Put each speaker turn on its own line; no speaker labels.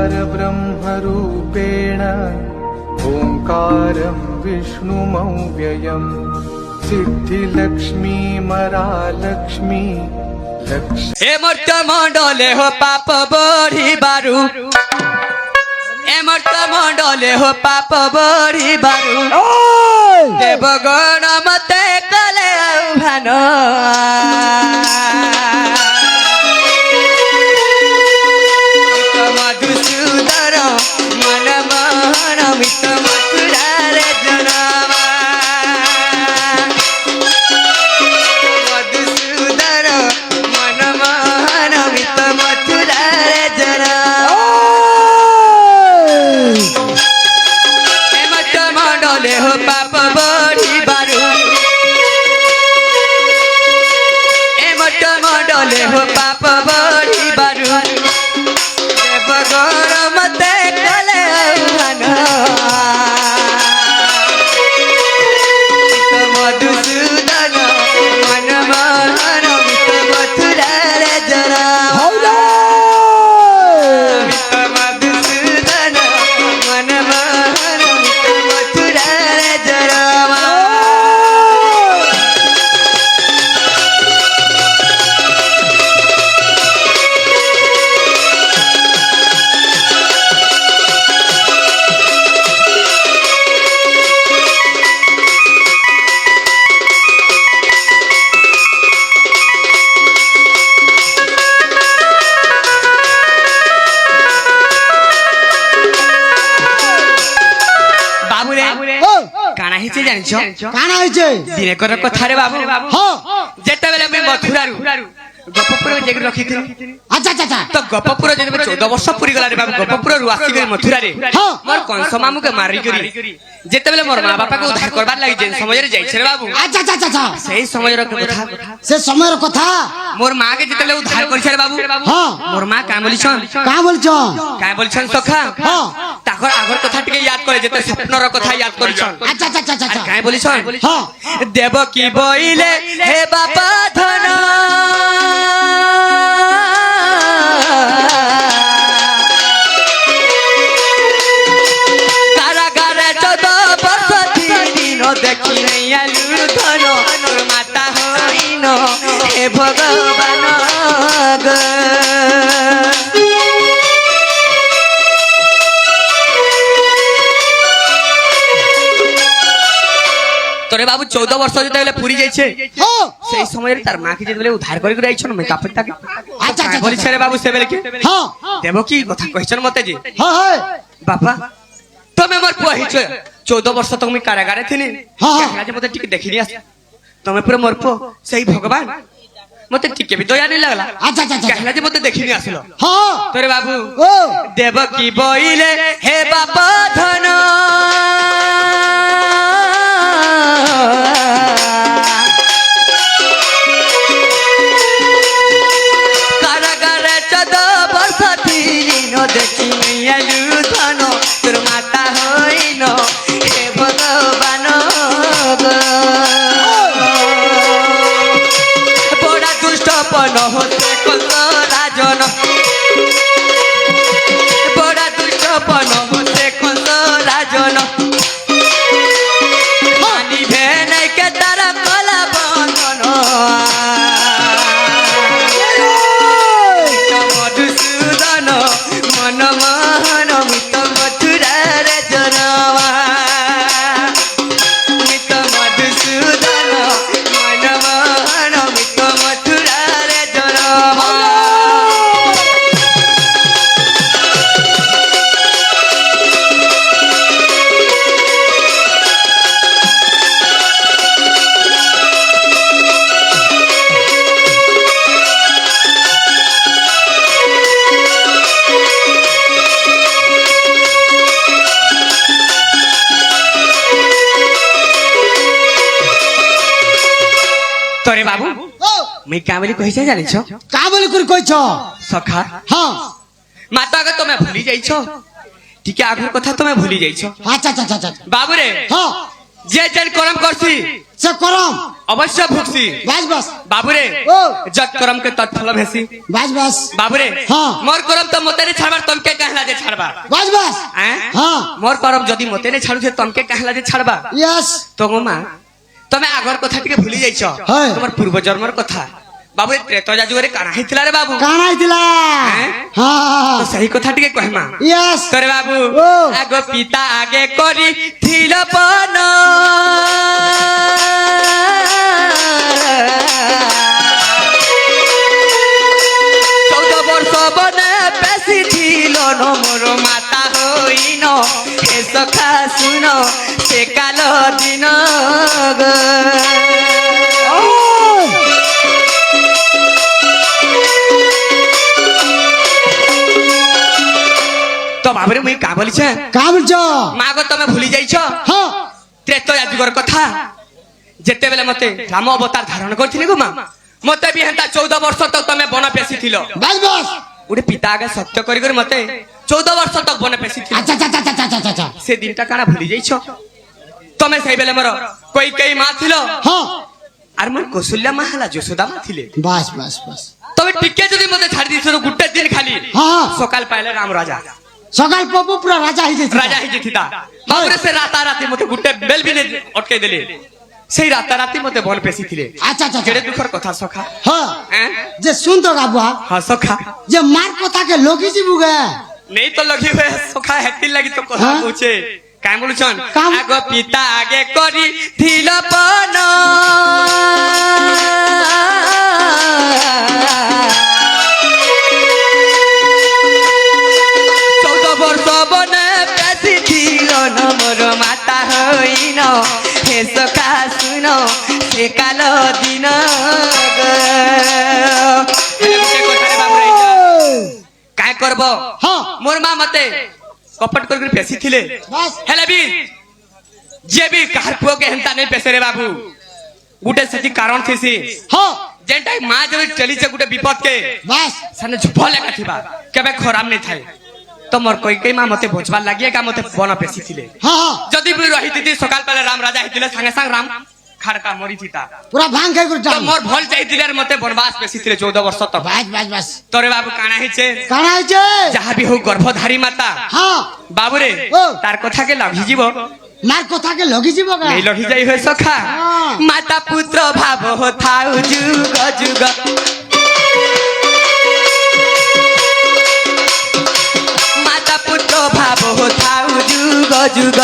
परब्रह्मरूपेण ओंकारं विष्णुमव्ययम् सिद्धिलक्ष्मी मरालक्ष्मी
ए मर्त मंडले हो पाप बढी बारू ए मर्त मंडले हो पाप बढी बारू देवगण मते कले भान मधुसूदन मन मोहन मित मथुरार जनमा मधुसूदन मन मोहन मित मथुरार जनमा ए मत मंडले हो पाप बढी बारू ए मत मंडले हो पाप बढी बारू देवगण मते कले भान मधुसूदन मन मोहन मित मथुरार जनमा मित मधुसूदन मन मोहन मित मथुरार जनमा काना हिचे जानिछो
काना होइछे
दिनेकर कथा रे बाबू
हां
जेते बेले मैं मथुरारू गपपुर जेग रखिथिन
अच्छा अच्छा अच्छा
तो गपपुर जे 14 वर्ष पूरी गला रे बाबू गपपुर रु आसी गए मथुरा रे
हां
मोर कंस मामू के मारी करी जेते बेले मोर मां बापा को उद्धार करबार लागि जे समय रे जाई छे रे बाबू
अच्छा अच्छा अच्छा
सही समय रो कथा
से समय रो कथा
मोर मां के जेते बेले उद्धार करि छे रे बाबू
हां
मोर मां का बोलिछन
का बोलछो
सखा
हां
ताकर आगर कथा टिके याद करे जेते स्वप्न रो कथा याद करिछन
अच्छा अच्छा अच्छा अच्छा
काय बोलिछन
हां
देवकी बोइले हे बापा धन कारागारे 14 वर्ष दिन देखि नहीं आलु धन तोर माता होइनो हे भगवान ग तोरे बाबू 14 वर्ष जेते पूरी जाई छे
हां
सही समय रे तार मां के जेते उद्धार करि गई छन मैं कापटा के
अच्छा अच्छा
बोली छे रे बाबू से बेले के
हां
देवकी कथा कहछन मते जी
हां हां
बापा तमे मोर पुआ हिच 14 वर्ष तक मैं कारागारे थिनी
हाँ।
कहला जे मते टिके देखिनी आस तमे पूरा मोर पुआ सही भगवान मते टिके भी दया नहीं लागला
अच्छा अच्छा अच्छा
कहला जे मते देखिनी आसलो
हां
तोरे बाबू
ओ
देवकी बोइले हे बापा धन कारागारे 14 वर्ष दिन देखि नहीं आलु धन तोर माता होइनो हे भगवान ग बड़ा दुष्टपन होते कंस राजन बड़ा दुष्टपन होते कंस राजन मानी भेन के तारा कला बंधन मधुसूदन मन मोहन मित मथुरार जनमा मित मधुसूदन मन मोहन मित मथुरार जनमा तोरे बाबू
ओ
मैं क्या बोली कहि छै जानि छो
का बोली कर कहछो
सखा
हां
माता के तमे भूली जाई छो टिके आगु कथा तमे भूली जाई छो
अच्छा अच्छा अच्छा
बाबू रे
हां
जे जन करम करसी
से करम
अवश्य भुगसी
बस बस
बाबू रे
ओ
जग करम के तत्फल भेसी
बस बस
बाबू रे
हाँ।
मोर करम त मते रे छाड़बार तुम के कहला যে ছাড়বা
বাস বাস
হ্যাঁ
হ্যাঁ
মোর করম যদি মতে নে ছাড়ুছে তমকে কাহলা যে ছাড়বা
ইয়েস
তো গো মা তুমি আগর কথা টিকে ভুলি যাইছ
হ্যাঁ।
তোমার পূর্ব জন্মর কথা বাবু এ ত্রেত যুগরে কানা হইতিলা রে বাবু
কানা আইতিলা
হ্যাঁ?
হ্যাঁ
তো সেই কথা টিকে কহমা
ইয়েস
তোরে বাবু
ও।
আগ পিতা আগে করি থিল পন চৌদ বর্ষ বনে বেশি ছিল মোর মাতা হইন হে সখা শুন সে কাল দিন গো। তো বাবরে মুই কা বলিছে
কা বলছ
মা গো তুমি ভুলি যাইছ
হ্যাঁ
ত্রেতয়া যুগর কথা যেতেবেলে মতে রাম অবতার ধারণ করছিলি গো মা মতে বি হেন্তা 14 বর্ষ তক তুমি বন পেশি থিল
বাস বাস
ওরে পিতা আগে সত্য করি করে মতে 14 বর্ষ তক বন পেশি থিল
আচ্ছা আচ্ছা আচ্ছা আচ্ছা আচ্ছা আচ্ছা
সে দিনটা কানা ভুলি যাইছ তুমি সেই বেলে মর কই কই মা থিল
হ্যাঁ
আর মোর কৌশল্যা মা হলা যশোদা মা থিলে
বাস বাস বাস
তবে টিকে যদি মতে ছাড়ি দিছ গুটে দিন খালি
হ্যাঁ
সকাল পাইলে রাম রাজা
সকাল পপু পুরা রাজা হই যাইছে
রাজা হই যেতিতা বাবরে সে রাতারাতি মতে গুটে বেলবিনে অটকে দিলে সেই রাতারাতি মতে বন পেশি থিলে
আচ্ছা আচ্ছা
কেড়ে দুঃখর কথা সখা
হ্যাঁ
হ্যাঁ
যে শুন তো গাবুয়া
হ্যাঁ সখা
যে মার কথাকে লগি যাবু গে
নেই তো লগি হয়ে সখা হেতির লাগি তো কথা
হ্যাঁ?
কইছে কাই বলছন
কাম-
আগ পিতা আগে করি থিল পন চৌদ বর্ষ বনে পেশি থিল মোর মাতা হইন হে সখা শুন সে কাল দিন গো। এলে গুটে কথারে বাবু রইছা। কাই করব
হ্যাঁ
মোর মা মতে কপট করে পেশি থিলে
বাস
হেলে বি যে বি কাহার পুଅ কে হেন্তা নেই পেশে রে বাবু গুটে সেটি কারণ থিসি
হ্যাঁ
যেনটা মা যদি চলিছে গুটে বিপদ কে
বাস
সানে ঝুপ লেখা থিবা কেবে খরাম নেই থাই তোমার কই কই মা মতে বুঝবার লাগিয়ে কা মতে বন পেশি থিলে
হ্যাঁ হ্যাঁ
যদি বি রহি দিদি সকাল পালে রাম রাজা হইতিলে সঙ্গে সঙ্গ রাম খাড়কা মরি থিতা
পুরা ভাঙ খাই করে
তো
টান
মোর ভল চাইতিলে মতে বনবাস পেশি থিলে 14 বর্ষ তক
বাস বাস বাস
তোরে বাবু কানা হইছে
কানা হইছে
যাহা বি হোক গর্ভধারী মাতা
হ্যাঁ
বাবুরে
ও।
তার কথাকে লাভি যাব
মার কথাকে লগি যাব গে
এই লহি যাই হয়ে সখা
হ্যাঁ।
মাতা পুত্র ভাব থাউ যুগ যুগ মাতা পুত্র ভাব থাউ যুগ যুগ